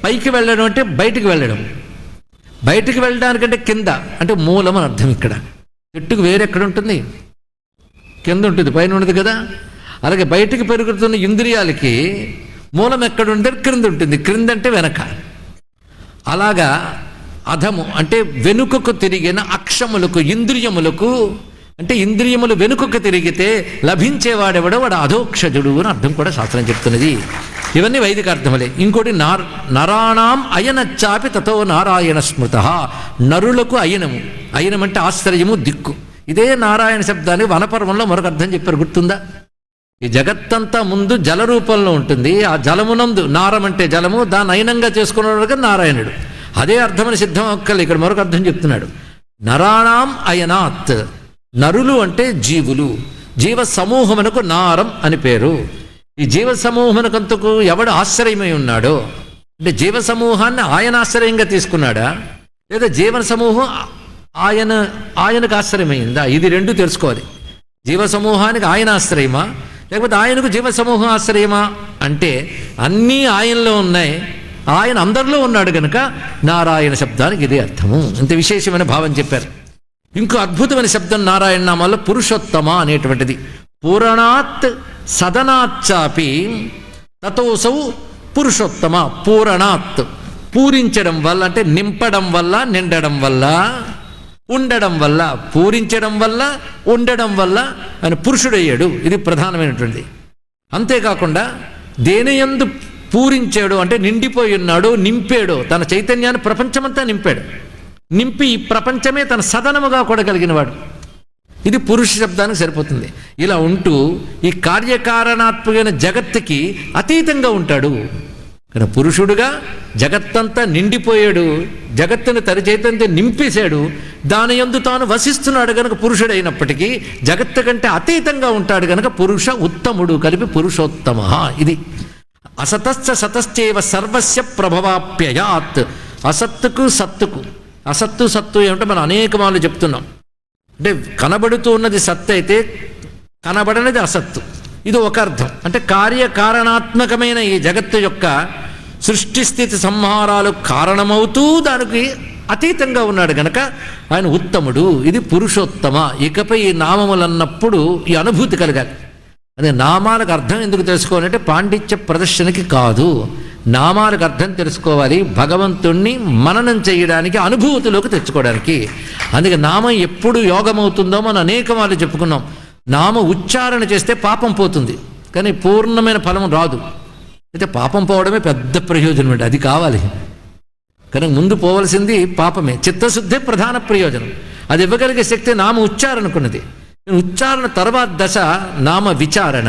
పైకి వెళ్ళడం అంటే బయటికి వెళ్ళడం. బయటికి వెళ్ళడానికంటే కింద అంటే మూలం అని అర్థం. ఇక్కడ చెట్టుకు వేరెక్కడ ఉంటుంది? కింద ఉంటుంది, పైన ఉండదు కదా. అలాగే బయటికి పెరుగుతున్న ఇంద్రియాలకి మూలం ఎక్కడ ఉంటుంది? క్రింద ఉంటుంది. క్రింద అంటే వెనక. అలాగా అధము అంటే వెనుకకు తిరిగిన అక్షములకు, ఇంద్రియములకు, అంటే ఇంద్రియములు వెనుకకు తిరిగితే లభించేవాడెవడో వాడు అధోక్షజుడు అని అర్థం కూడా శాస్త్రం చెప్తున్నది. ఇవన్నీ వైదిక అర్థములే. ఇంకోటి నరాణాం అయనచ్చాపి తతో నారాయణ స్మృత. నరులకు అయనము. అయనం అంటే ఆశ్రయము, దిక్కు. ఇదే నారాయణ శబ్దానికి వనపర్వంలో మరొక అర్థం చెప్పారు, గుర్తుందా? ఈ జగత్తంతా ముందు జల రూపంలో ఉంటుంది. ఆ జలమునందు, నారం అంటే జలము, దాన్ని అయనంగా చేసుకున్నవాడుగా నారాయణుడు. అదే అర్థమని సిద్ధం అక్కలు ఇక్కడ మరొక అర్థం చెప్తున్నాడు. నరాణాం అయనాత్. నరులు అంటే జీవులు. జీవ సమూహమునకు నారం అని పేరు. ఈ జీవ సమూహమునకంతకు ఎవడు ఆశ్రయమై ఉన్నాడో, అంటే జీవ సమూహాన్ని ఆయన ఆశ్రయంగా తీసుకున్నాడా, లేదా జీవన సమూహం ఆయనకు ఆశ్రయమైందా? ఇది రెండు తెలుసుకోవాలి. జీవ సమూహానికి ఆయన ఆశ్రయమా, లేకపోతే ఆయనకు జీవ సమూహం ఆశ్రయమా? అంటే అన్నీ ఆయనలో ఉన్నాయి, ఆయన అందరిలో ఉన్నాడు కనుక నారాయణ శబ్దానికి ఇదే అర్థము. ఇంత విశేషమైన భావం చెప్పారు. ఇంకో అద్భుతమైన శబ్దం నారాయణ నామాల్లో పురుషోత్తమ అనేటువంటిది. పూరణాత్ సదనాచ్చాపి తతోసౌ పురుషోత్తమ. పూరణాత్ పూరించడం వల్ల, అంటే నింపడం వల్ల, నిండడం వల్ల, ఉండడం వల్ల. పూరించడం వల్ల, ఉండడం వల్ల ఆయన పురుషుడయ్యాడు. ఇది ప్రధానమైనటువంటి. అంతేకాకుండా దేనియందు పూరించాడు అంటే నిండిపోయి ఉన్నాడు, నింపాడు. తన చైతన్యాన్ని ప్రపంచమంతా నింపాడు. నింపి ఈ ప్రపంచమే తన సదనముగా కూడా కలిగినవాడు. ఇది పురుష శబ్దానికి సరిపోతుంది. ఇలా ఉంటూ ఈ కార్యకారణాత్మకమైన జగత్తుకి అతీతంగా ఉంటాడు. కానీ పురుషుడుగా జగత్తంతా నిండిపోయాడు, జగత్తుని తన చైతన్యం నింపేశాడు. దాని యందు తాను వసిస్తున్నాడు కనుక పురుషుడైనప్పటికీ జగత్తు కంటే అతీతంగా ఉంటాడు కనుక పురుష ఉత్తముడు, కలిపి పురుషోత్తమ. ఇది అసతశ్చ సతశ్చేవ సర్వస్య ప్రభవాప్యయాత్. అసత్తుకు సత్తుకు, అసత్తు సత్తు ఏమిటో మనం అనేక మార్లు చెప్తున్నాం. అంటే కనబడుతూ ఉన్నది సత్తు అయితే కనబడనిది అసత్తు. ఇది ఒక అర్థం. అంటే కార్యకారణాత్మకమైన ఈ జగత్తు యొక్క సృష్టి స్థితి సంహారాలు కారణమవుతూ దానికి అతీతంగా ఉన్నాడు గనక ఆయన ఉత్తముడు. ఇది పురుషోత్తమ. ఇకపై ఈ నామములన్నప్పుడు ఈ అనుభూతి కలగాలి. అదే నామాలకు అర్థం ఎందుకు తెలుసుకోవాలంటే పాండిత్య ప్రదర్శనకి కాదు, నామాలకు అర్థం తెలుసుకోవాలి భగవంతుణ్ణి మననం చేయడానికి, అనుభూతిలోకి తెచ్చుకోవడానికి. అందుకే నామం ఎప్పుడు యోగమవుతుందో మనం అనేక మార్లు చెప్పుకున్నాం. నామ ఉచ్చారణ చేస్తే పాపం పోతుంది, కానీ పూర్ణమైన ఫలం రాదు. అయితే పాపం పోవడమే పెద్ద ప్రయోజనం అండి, అది కావాలి. కనుక ముందు పోవలసింది పాపమే. చిత్తశుద్ధే ప్రధాన ప్రయోజనం. అది ఇవ్వగలిగే శక్తి నామ ఉచ్చారణకున్నది. ఉచ్చారణ తర్వాత దశ నామ విచారణ.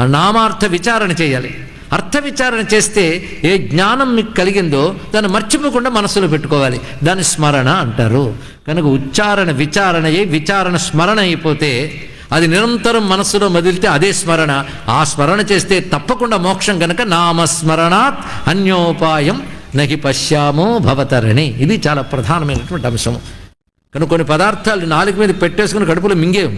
ఆ నామార్థ విచారణ చేయాలి. అర్థ విచారణ చేస్తే ఏ జ్ఞానం మీకు కలిగిందో దాన్ని మర్చిపోకుండా మనసులో పెట్టుకోవాలి. దాన్ని స్మరణ అంటారు. కనుక ఉచ్చారణ విచారణయే విచారణ స్మరణ అయిపోతే అది నిరంతరం మనస్సులో మదిలితే అదే స్మరణ. ఆ స్మరణ చేస్తే తప్పకుండా మోక్షం. కనుక నామస్మరణాత్ అన్యోపాయం నహి పశ్యామో భవతరణి. ఇది చాలా ప్రధానమైనటువంటి అంశము. కనుక కొన్ని పదార్థాలు నాలుగు మీద పెట్టేసుకుని కడుపులో మింగేం,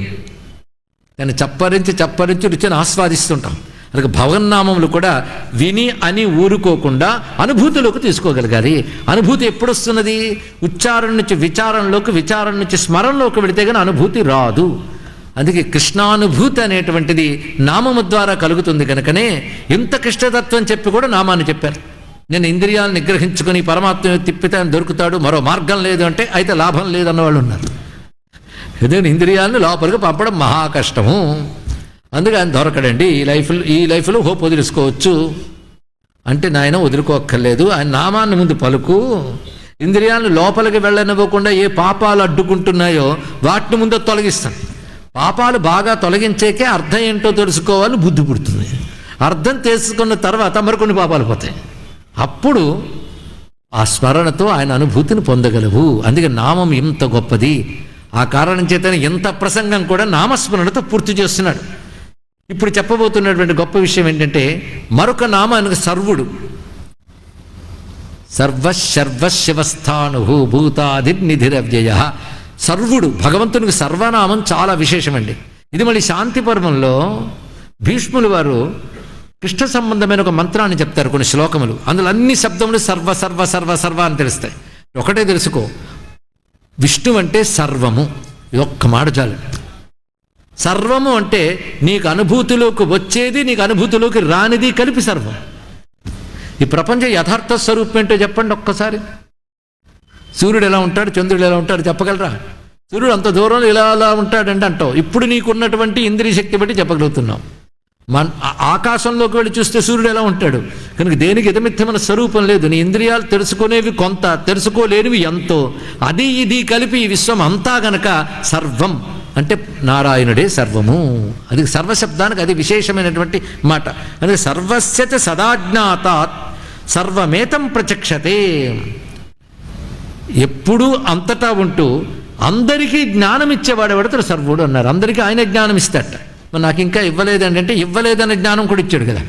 దాన్ని చప్పరించి రుచిని ఆస్వాదిస్తుంటాం. అలాగే భగవన్నామములు కూడా విని అని ఊరుకోకుండా అనుభూతిలోకి తీసుకోగలగాలి. అనుభూతి ఎప్పుడు వస్తున్నది? ఉచ్చారణ నుంచి విచారంలోకి, విచారణ నుంచి స్మరణలోకి వెళితే కానీ అనుభూతి రాదు. అందుకే కృష్ణానుభూతి అనేటువంటిది నామము ద్వారా కలుగుతుంది. కనుకనే ఇంత కృష్ణతత్వం చెప్పి కూడా నామాన్ని చెప్పారు. నేను ఇంద్రియాలను నిగ్రహించుకుని పరమాత్మ తిప్పితే ఆయన దొరుకుతాడు, మరో మార్గం లేదు అంటే అయితే లాభం లేదన్న వాళ్ళు ఉన్నారు. ఎందుకంటే ఇంద్రియాలను లోపలికి పంపడం మహా కష్టము. అందుకే ఆయన దొరకడండి. ఈ లైఫ్లో హోప్ వదిలేసుకోవచ్చు అంటే నాయన వదులుకోక్కర్లేదు, ఆయన నామాన్ని ముందు పలుకు. ఇంద్రియాలను లోపలికి వెళ్ళనివ్వకుండా ఏ పాపాలు అడ్డుకుంటున్నాయో వాటిని ముందు తొలగిస్తాను. పాపాలు బాగా తొలగించేకే అర్థం ఏంటో తెలుసుకోవాలని బుద్ధి పుడుతుంది. అర్థం తెలుసుకున్న తర్వాత మరికొన్ని పాపాలు పోతాయి. అప్పుడు ఆ స్మరణతో ఆయన అనుభూతిని పొందగలవు. అందుకే నామం ఎంత గొప్పది. ఆ కారణం చేతనే ఎంత ప్రసంగం కూడా నామస్మరణతో పూర్తి చేస్తున్నాడు. ఇప్పుడు చెప్పబోతున్నటువంటి గొప్ప విషయం ఏంటంటే, మరొక నామానికి సర్వుడు. సర్వశివస్థాను భూతాదిర్నిధిరవ్యయ. సర్వుడు భగవంతునికి సర్వనామం చాలా విశేషమండి. ఇది మళ్ళీ శాంతి పర్వంలో భీష్ములు వారు కృష్ణ సంబంధమైన ఒక మంత్రాన్ని చెప్తారు, కొన్ని శ్లోకములు. అందులో అన్ని శబ్దములు సర్వ సర్వ సర్వ సర్వ అని తెలుస్తాయి. ఒకటే తెలుసుకో, విష్ణు అంటే సర్వము. ఇది ఒక్క మాట చాలు. సర్వము అంటే నీకు అనుభూతిలోకి వచ్చేది, నీకు అనుభూతిలోకి రానిది కలిపి సర్వం. ఈ ప్రపంచ యథార్థ స్వరూపం ఏంటో చెప్పండి ఒక్కసారి. సూర్యుడు ఎలా ఉంటాడు, చంద్రుడు ఎలా ఉంటాడు చెప్పగలరా? సూర్యుడు అంత దూరంలో ఇలా అలా ఉంటాడంటే అంటావు. ఇప్పుడు నీకున్నటువంటి ఇంద్రియ శక్తి బట్టి చెప్పగలుగుతున్నాం. ఆకాశంలోకి వెళ్ళి చూస్తే సూర్యుడు ఎలా ఉంటాడు? కనుక దేనికి ఇదమిత్తమైన స్వరూపం లేదు. నీ ఇంద్రియాలు తెలుసుకునేవి కొంత, తెలుసుకోలేనివి ఎంతో. అది ఇది కలిపి ఈ విశ్వం అంతా గనక సర్వం అంటే నారాయణుడే సర్వము. అది సర్వశబ్దానికి అది విశేషమైనటువంటి మాట. అందుకే సర్వస్యత సదాజ్ఞాతాత్ సర్వమేతం ప్రచక్షతే. ఎప్పుడూ అంతటా ఉంటూ అందరికీ జ్ఞానం ఇచ్చేవాడెవడతాడు సర్వుడు అన్నారు. అందరికీ ఆయన జ్ఞానం ఇస్తాట. మరి నాకు ఇంకా ఇవ్వలేదండి అంటే ఇవ్వలేదన్న జ్ఞానం కూడా ఇచ్చాడు కదా.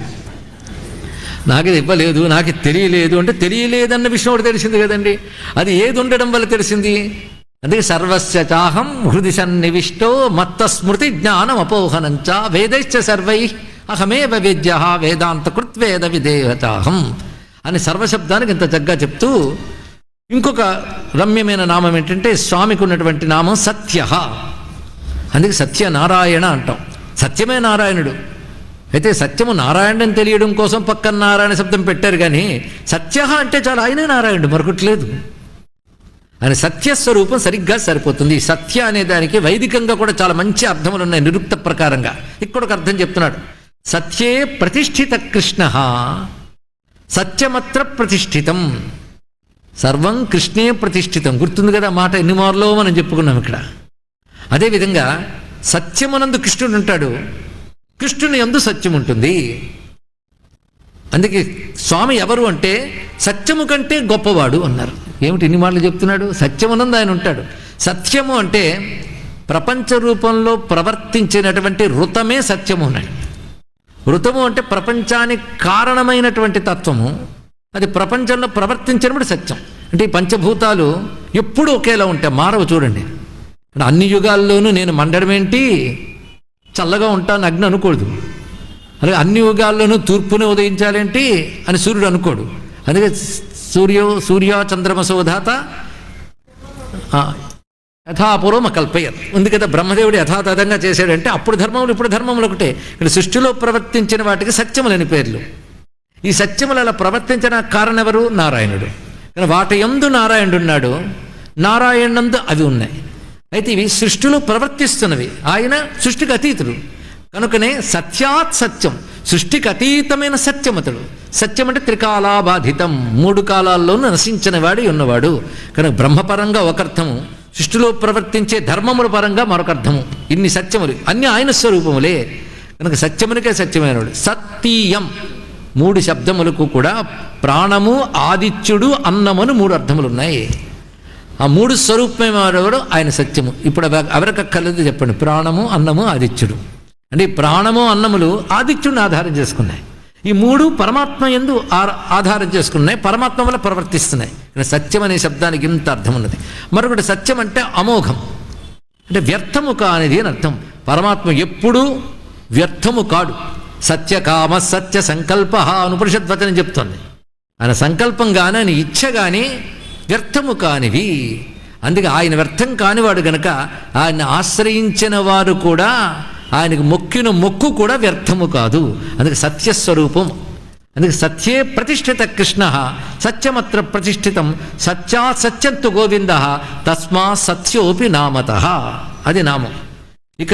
నాకు ఇది ఇవ్వలేదు, నాకు తెలియలేదు అంటే తెలియలేదన్న విషయం కూడా తెలిసింది కదండి. అది ఏది ఉండడం వల్ల తెలిసింది? అందుకే సర్వస్య చాహం హృది సన్నివిష్టో మత్త స్మృతి జ్ఞానం అపోహనంచ వేదైశ్చ సర్వై అహమేవ వేద్య వేదాంత కృత్వేద విధేయచాహం అని సర్వశబ్దానికి ఇంత చక్కగా చెప్తూ ఇంకొక రమ్యమైన నామం ఏంటంటే స్వామికి ఉన్నటువంటి నామం సత్య. అందుకే సత్యనారాయణ అంటాం. సత్యమే నారాయణుడు. అయితే సత్యము నారాయణని తెలియడం కోసం పక్కన నారాయణ శబ్దం పెట్టారు. కానీ సత్య అంటే చాలా ఆయనే నారాయణుడు, మరొకట్లేదు. ఆయన సత్యస్వరూపం సరిగ్గా సరిపోతుంది. సత్య అనే దానికి వైదికంగా కూడా చాలా మంచి అర్థములు ఉన్నాయి నిరుక్త ప్రకారంగా. ఇక్కడ ఒక అర్థం చెప్తున్నాడు. సత్యే ప్రతిష్ఠిత కృష్ణ సత్యమత్ర ప్రతిష్ఠితం. సర్వం కృష్ణే ప్రతిష్ఠితం. గుర్తుంది కదా మాట, ఎన్ని మార్లో మనం చెప్పుకున్నాం ఇక్కడ. అదేవిధంగా సత్యమునందు కృష్ణుడు ఉంటాడు, కృష్ణుని యందు సత్యం ఉంటుంది. అందుకే స్వామి ఎవరు అంటే సత్యము కంటే గొప్పవాడు అన్నారు. ఏమిటి ఇన్ని మాటలు చెప్తున్నాడు? సత్యమునందు ఆయన ఉంటాడు. సత్యము అంటే ప్రపంచ రూపంలో ప్రవర్తించినటువంటి ఋతమే సత్యము ఉన్నాయి. ఋతము అంటే ప్రపంచానికి కారణమైనటువంటి తత్వము. అది ప్రపంచంలో ప్రవర్తించినప్పుడు సత్యం. అంటే ఈ పంచభూతాలు ఎప్పుడూ ఒకేలా ఉంటాయి, మారవు. చూడండి, అన్ని యుగాల్లోనూ నేను మండడం ఏంటి, చల్లగా ఉంటాను అగ్ని అనకూడదు. అలాగే అన్ని యుగాల్లోనూ తూర్పునే ఉదయించాలేంటి అని సూర్యుడు అనుకోడు. అందుకే సూర్య చంద్రమసోధాత యథాపూర్వం అకల్పయత్ ఉంది కదా. బ్రహ్మదేవుడు యథాతథంగా చేశాడంటే అప్పుడు ధర్మములు ఇప్పుడు ధర్మములు ఒకటే. ఇక్కడ సృష్టిలో ప్రవర్తించిన వాటికి సత్యములని పేర్లు. ఈ సత్యములు అలా ప్రవర్తించడానికి కారణం ఎవరు? నారాయణుడు. కానీ వాటి యందు నారాయణుడు ఉన్నాడు, నారాయణందు అవి ఉన్నాయి. అయితే ఇవి సృష్టిలో ప్రవర్తిస్తున్నవి, ఆయన సృష్టికి అతీతుడు. కనుకనే సత్యాత్ సత్యం, సృష్టికి అతీతమైన సత్యమతడు. సత్యం అంటే త్రికాలాబాధితం, 3 కాలాల్లోనూ నశించిన వాడి ఉన్నవాడు. కనుక బ్రహ్మపరంగా ఒక అర్థము, సృష్టిలో ప్రవర్తించే ధర్మముల పరంగా మరొక అర్థము. ఇన్ని సత్యములు అన్ని ఆయన స్వరూపములే. కనుక సత్యమునికే సత్యమైనవాడు. సత్యం 3 శబ్దములకు కూడా ప్రాణము, ఆదిత్యుడు, అన్నమను 3 అర్థములు ఉన్నాయి. ఆ 3 స్వరూపమేవాడు ఆయన సత్యము. ఇప్పుడు ఎవరికక్కర్లేదు చెప్పండి, ప్రాణము, అన్నము, ఆదిత్యుడు. అంటే ప్రాణము, అన్నములు ఆదిత్యుడిని ఆధారం చేసుకున్నాయి. ఈ మూడు పరమాత్మ యందు ఆధారం చేసుకున్నాయి, పరమాత్మ వల్ల ప్రవర్తిస్తున్నాయి. ఇక్కడ సత్యం అనే శబ్దానికి ఇంత అర్థం ఉన్నది. మరొకటి సత్యం అంటే అమోఘం, అంటే వ్యర్థము కానిది అని అర్థం. పరమాత్మ ఎప్పుడూ వ్యర్థము కాడు. సత్యకామ సత్య సంకల్ప అనుపనిషద్వచనం చెప్తోంది. ఆయన సంకల్పం కానీ ఆయన ఇచ్ఛ కానీ వ్యర్థము కానివి. అందుకే ఆయన వ్యర్థం కానివాడు గనక ఆయన ఆశ్రయించిన వారు కూడా, ఆయనకు మొక్కిన మొక్కు కూడా వ్యర్థము కాదు. అందుకే సత్యస్వరూపం. అందుకే సత్యే ప్రతిష్ఠిత కృష్ణ సత్యమత్ర ప్రతిష్ఠితం సత్యాత్ సత్యంతు గోవింద తస్మా సత్యోపి నామత. అది నామం. ఇక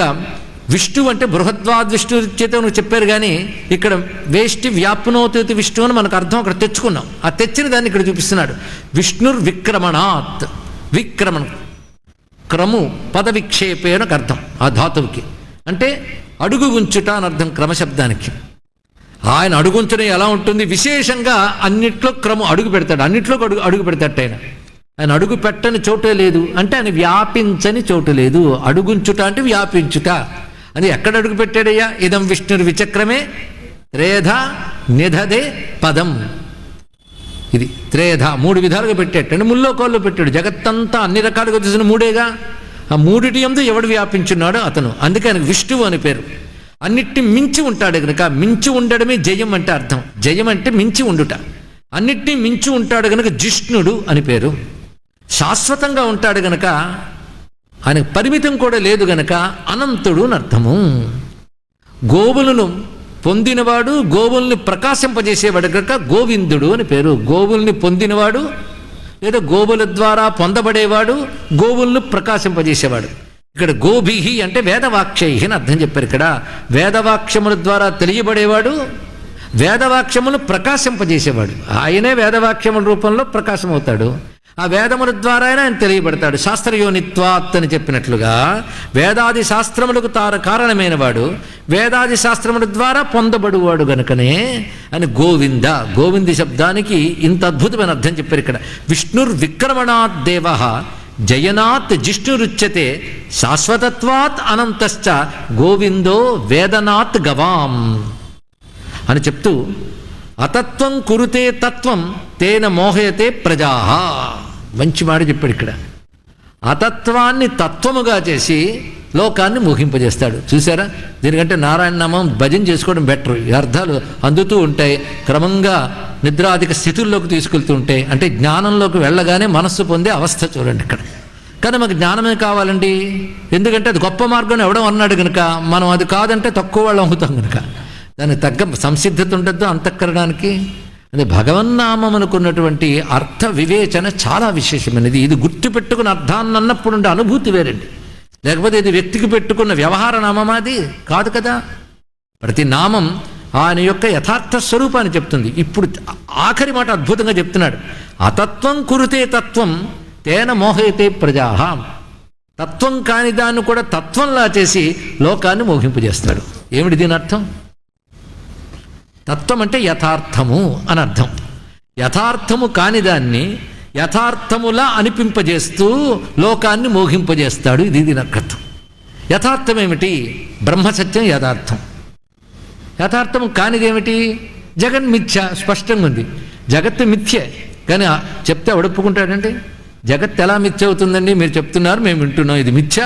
విష్ణు అంటే బృహద్వాద్ విష్ణు చేత నువ్వు చెప్పారు, కానీ ఇక్కడ వేష్టి వ్యాప్నోతి విష్ణు అని మనకు అర్థం అక్కడ తెచ్చుకున్నాం. ఆ తెచ్చిన దాన్ని ఇక్కడ చూపిస్తున్నాడు. విష్ణుర్ విక్రమణాత్. విక్రమణం క్రము పద విక్షేపే అని అర్థం ఆ ధాతువుకి. అంటే అడుగు ఉంచుట అని అర్థం క్రమశబ్దానికి. ఆయన అడుగుంచడం ఎలా ఉంటుంది? విశేషంగా అన్నిట్లో క్రమం అడుగు పెడతాడు, అన్నిట్లో అడుగు పెడతాడు. ఆయన అడుగు పెట్టని చోటే లేదు అంటే ఆయన వ్యాపించని చోటు లేదు. అడుగుంచుట అంటే వ్యాపించుట. అది ఎక్కడ అడుగు పెట్టాడయ్యా? ఇదం విష్ణుర్ విచక్రమే త్రేధ నిధదే పదం. ఇది త్రేధ మూడు విధాలుగా పెట్టాడు. ముల్లోకాల్లో పెట్టాడు. జగత్తంతా అన్ని రకాలుగా చూసిన మూడేగా. ఆ మూడిటి యందు ఎవడు వ్యాపించున్నాడో అతను. అందుకే ఆయనకు విష్ణువు అని పేరు. అన్నిటిని మించి ఉంటాడు కనుక, మించి ఉండడమే జయం అంటే అర్థం. జయం అంటే మించి ఉండుట. అన్నిటినీ మించి ఉంటాడు కనుక జిష్ణుడు అని పేరు. శాశ్వతంగా ఉంటాడు గనక, ఆయనకు పరిమితం కూడా లేదు గనక అనంతుడు అని అర్థము. గోవులను పొందినవాడు, గోవుల్ని ప్రకాశింపజేసేవాడు కనుక గోవిందుడు అని పేరు. గోవుల్ని పొందినవాడు లేదా గోవుల ద్వారా పొందబడేవాడు, గోవులను ప్రకాశింపజేసేవాడు. ఇక్కడ గోభిహి అంటే వేదవాక్యై అని అర్థం చెప్పారు. ఇక్కడ వేదవాక్యముల ద్వారా తెలియబడేవాడు, వేదవాక్యములు ప్రకాశింపజేసేవాడు. ఆయనే వేదవాక్యముల రూపంలో ప్రకాశమవుతాడు. ఆ వేదముల ద్వారా ఆయన తెలియబడతాడు. శాస్త్రయోనిత్వాత్ అని చెప్పినట్లుగా వేదాది శాస్త్రములకు కారణమైన వాడు, వేదాది శాస్త్రముల ద్వారా పొందబడువాడు గనుకనే అని గోవింద. గోవింది శబ్దానికి ఇంత అద్భుతమైన అర్థం చెప్పారు ఇక్కడ. విష్ణుర్ విక్రమణాత్ దేవ జయనాత్ జిష్ణురుచ్యతే శాశ్వతత్వాత్ అనంతశ్చ గోవిందో వేదనాత్ గవాం అని చెప్తూ, అతత్వం కురుతే తత్వం తేన మోహయతే ప్రజా. మంచి మాట చెప్పాడు ఇక్కడ. అతత్వాన్ని తత్వముగా చేసి లోకాన్ని మోహింపజేస్తాడు. చూసారా? దీనికంటే నారాయణ నామం భజన చేసుకోవడం బెటర్. ఈ అర్థాలు అందుతూ ఉంటాయి, క్రమంగా నిద్రాధిక స్థితుల్లోకి తీసుకెళ్తూ ఉంటాయి. అంటే జ్ఞానంలోకి వెళ్ళగానే మనస్సు పొందే అవస్థ చూడండి ఇక్కడ. కానీ మాకు జ్ఞానమే కావాలండి, ఎందుకంటే అది గొప్ప మార్గం ఎవడం అన్నాడు కనుక మనం అది కాదంటే తక్కువ వాళ్ళు అమ్ముతాం కనుక దానికి తగ్గ సంసిద్ధత ఉండద్దు అంతఃకరణానికి. అదే భగవన్నామం అనుకున్నటువంటి అర్థ వివేచన చాలా విశేషమైనది. ఇది గుర్తుపెట్టుకున్న అర్థాన్ని అన్నప్పుడు ఉండే అనుభూతి వేరండి. లేకపోతే ఇది వ్యక్తికి పెట్టుకున్న వ్యవహార నామమా? అది కాదు కదా. ప్రతి నామం ఆయన యొక్క యథార్థ స్వరూపాన్ని చెప్తుంది. ఇప్పుడు ఆఖరి మాట అద్భుతంగా చెప్తున్నాడు. అతత్వం కురుతే తత్వం తేన మోహయతే ప్రజా. తత్వం కాని దాన్ని కూడా తత్వంలా చేసి లోకాన్ని మోహింపజేస్తాడు. ఏమిటి దీని అర్థం? తత్వం అంటే యథార్థము అని అర్థం. యథార్థము కాని దాన్ని యథార్థములా అనిపింపజేస్తూ లోకాన్ని మోహింపజేస్తాడు. ఇది దీని అర్థం. యథార్థం ఏమిటి? బ్రహ్మసత్యం యథార్థం. యథార్థము కానిదేమిటి? జగన్మిథ్య. స్పష్టంగా ఉంది. జగత్తు మిథ్యే, కానీ చెప్తే ఒడుపుకుంటాడండి. జగత్ ఎలా మిథ్య అవుతుందండి? మీరు చెప్తున్నారు, మేము వింటున్నాం, ఇది మిథ్య.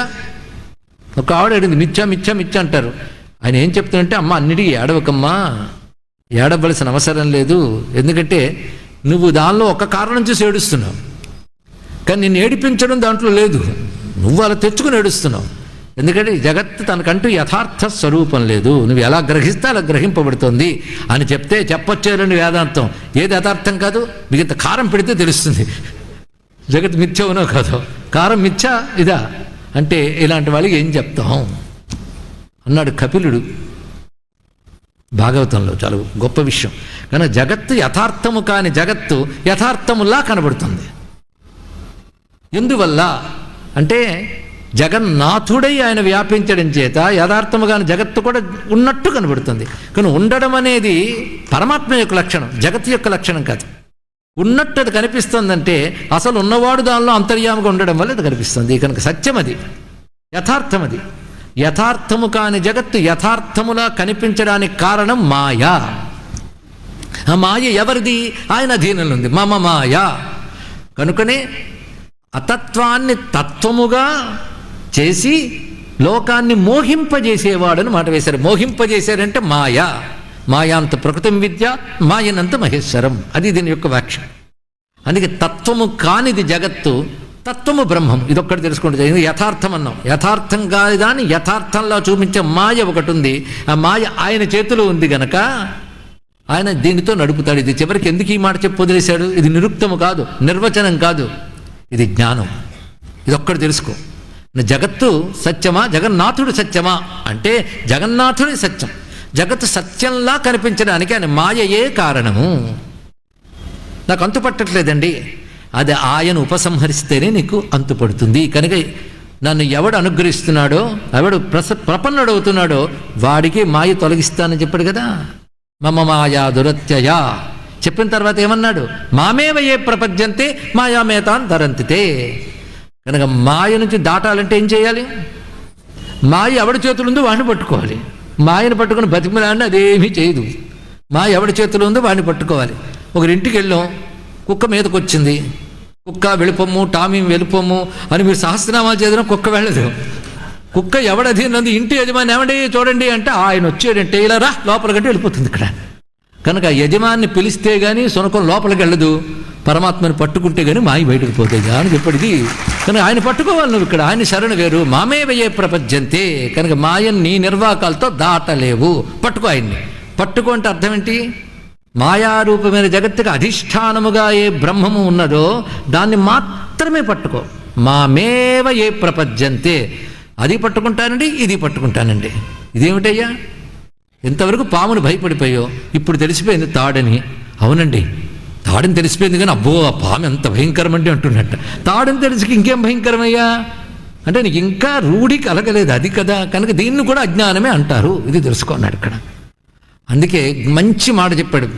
ఒక ఆవిడ అడిగింది, మిథ్య మిథ్య మిథ్య అంటారు. ఆయన ఏం చెప్తున్నంటే, అమ్మ అన్నిటికీ ఏడవకమ్మా, ఏడవలసిన అవసరం లేదు. ఎందుకంటే నువ్వు దానిలో ఒక కారణం చూసి ఏడుస్తున్నావు, కానీ నిన్ను ఏడిపించడం దాంట్లో లేదు. నువ్వు అలా తెచ్చుకుని ఏడుస్తున్నావు. ఎందుకంటే జగత్తు తనకంటూ యథార్థ స్వరూపం లేదు. నువ్వు ఎలా గ్రహిస్తే అలా గ్రహింపబడుతుంది అని చెప్తే చెప్పొచ్చేదండి వేదాంతం. ఏది యథార్థం కాదు, మీకు ఇంత కారం పెడితే తెలుస్తుంది జగత్ మిథ్యవునో కాదో. కారం మిథ్య ఇదా అంటే ఇలాంటి వాళ్ళకి ఏం చెప్తాం అన్నాడు కపిలుడు భాగవతంలో. చాలా గొప్ప విషయం. కానీ జగత్తు యథార్థము కాని జగత్తు యథార్థములా కనబడుతుంది. ఎందువల్ల అంటే జగన్నాథుడై ఆయన వ్యాపించడం చేత యథార్థము కాని జగత్తు కూడా ఉన్నట్టు కనబడుతుంది. కానీ ఉండడం అనేది పరమాత్మ యొక్క లక్షణం, జగత్తు యొక్క లక్షణం కాదు. ఉన్నట్టు అది కనిపిస్తుందంటే అసలు ఉన్నవాడు దానిలో అంతర్యామిగా ఉండడం వల్ల అది కనిపిస్తుంది. కనుక సత్యం అది, యథార్థం అది. యథార్థము కాని జగత్తు యథార్థములా కనిపించడానికి కారణం మాయా. ఆ మాయ ఎవరిది? ఆయన అధీనంలో ఉంది. మమ మాయ. కనుకనే అతత్వాన్ని తత్వముగా చేసి లోకాన్ని మోహింపజేసేవాడని మాట వేశారు. మోహింపజేశారంటే మాయ. మాయాంత ప్రకృతిం విద్య మాయనంత మహేశ్వరం. అది దీని యొక్క వ్యాఖ్య. అందుకే తత్వము కానిది జగత్తు, తత్వము బ్రహ్మం. ఇదొక్కటి తెలుసుకుంటే యథార్థం అన్నాం. యథార్థం కాదు దాన్ని యథార్థంలో చూపించే మాయ ఒకటి ఉంది. ఆ మాయ ఆయన చేతిలో ఉంది గనక ఆయన దీనితో నడుపుతాడు. ఇది చివరికి ఎందుకు ఈ మాట చెప్పి వదిలేశాడు? ఇది నిరుక్తము కాదు, నిర్వచనం కాదు, ఇది జ్ఞానం. ఇదొక్కటి తెలుసుకో. జగత్తు సత్యమా, జగన్నాథుడు సత్యమా అంటే జగన్నాథుడే సత్యం. జగత్తు సత్యంలా కనిపించడానికి ఆయన మాయయే కారణము. నాకు అంతుపట్టట్లేదండి, అది ఆయన ఉపసంహరిస్తేనే నీకు అంతుపడుతుంది. కనుక నన్ను ఎవడు అనుగ్రహిస్తున్నాడో, ఎవడు ప్రపన్నుడవుతున్నాడో వాడికి మాయ తొలగిస్తానని చెప్పాడు కదా. మమ మాయా దురత్యయా చెప్పిన తర్వాత ఏమన్నాడు? మామేవ ఏ ప్రపంచంతే మాయామేతాన్ ధరంతితే. కనుక మాయ నుంచి దాటాలంటే ఏం చేయాలి? మాయ ఎవడి చేతులు ఉందో వాడిని పట్టుకోవాలి. మాయను పట్టుకుని బతికిలాడిని అదేమీ చేయదు. మాయ ఎవడి చేతులు ఉందో వాడిని పట్టుకోవాలి. ఒకరింటికి వెళ్ళాం, కుక్క మీదకి వచ్చింది. కుక్క వెళ్ళిపోము, టామీ వెళ్ళిపోము అని మీరు సహస్రనామాలు చదివిన కుక్క వెళ్ళదు. కుక్క ఎవడధీనంది? ఇంటి యజమాని ఏమండి చూడండి అంటే ఆయన వచ్చాడంటే ఇలా రా లోపలికంటే వెళ్ళిపోతుంది ఇక్కడ. కనుక యజమాన్ని పిలిస్తే కానీ సునకం లోపలికి వెళ్ళదు, పరమాత్మని పట్టుకుంటే కానీ మాయ బయటకు పోతాయి అని చెప్పడిది. కనుక ఆయన పట్టుకోవాలి నువ్వు. ఇక్కడ ఆయన శరణ వేరు. మామే వయే ప్రపంచంతే. కనుక మాయని నీ నిర్వాకాలతో దాటలేవు. పట్టుకో ఆయన్ని. పట్టుకో అంటే అర్థం ఏంటి? మాయారూపమైన జగత్తుకి అధిష్టానముగా ఏ బ్రహ్మము ఉన్నదో దాన్ని మాత్రమే పట్టుకో. మామేవ ఏ ప్రపంచంతే. అది పట్టుకుంటానండి, ఇది పట్టుకుంటానండి. ఇదేమిటయ్యా? ఎంతవరకు పామును భయపడిపోయో ఇప్పుడు తెలిసిపోయింది తాడని. అవునండి, తాడని తెలిసిపోయింది కానీ అబ్బో ఆ పాము ఎంత భయంకరమండి అంటున్నట్ట. తాడని తెలిసి ఇంకేం భయంకరమయ్యా అంటే నీకు ఇంకా రూఢి కలగలేదు, అది కదా. కనుక దీన్ని కూడా అజ్ఞానమే అంటారు. ఇది తెలుసుకున్నాడు ఇక్కడ. అందుకే మంచి మాట చెప్పాడు.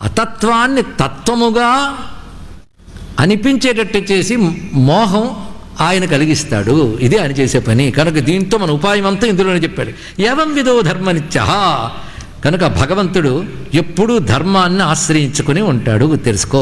అతత్వాన్ని తత్వముగా అనిపించేటట్టు చేసి మోహం ఆయన కలిగిస్తాడు. ఇది ఆయన చేసే పని. కనుక దీంతో మన ఉపాయం అంతా ఇందులోనే చెప్పాడు. ఏవం విధో ధర్మనిత్యః. కనుక భగవంతుడు ఎప్పుడూ ధర్మాన్ని ఆశ్రయించుకుని ఉంటాడు. తెలుసుకో.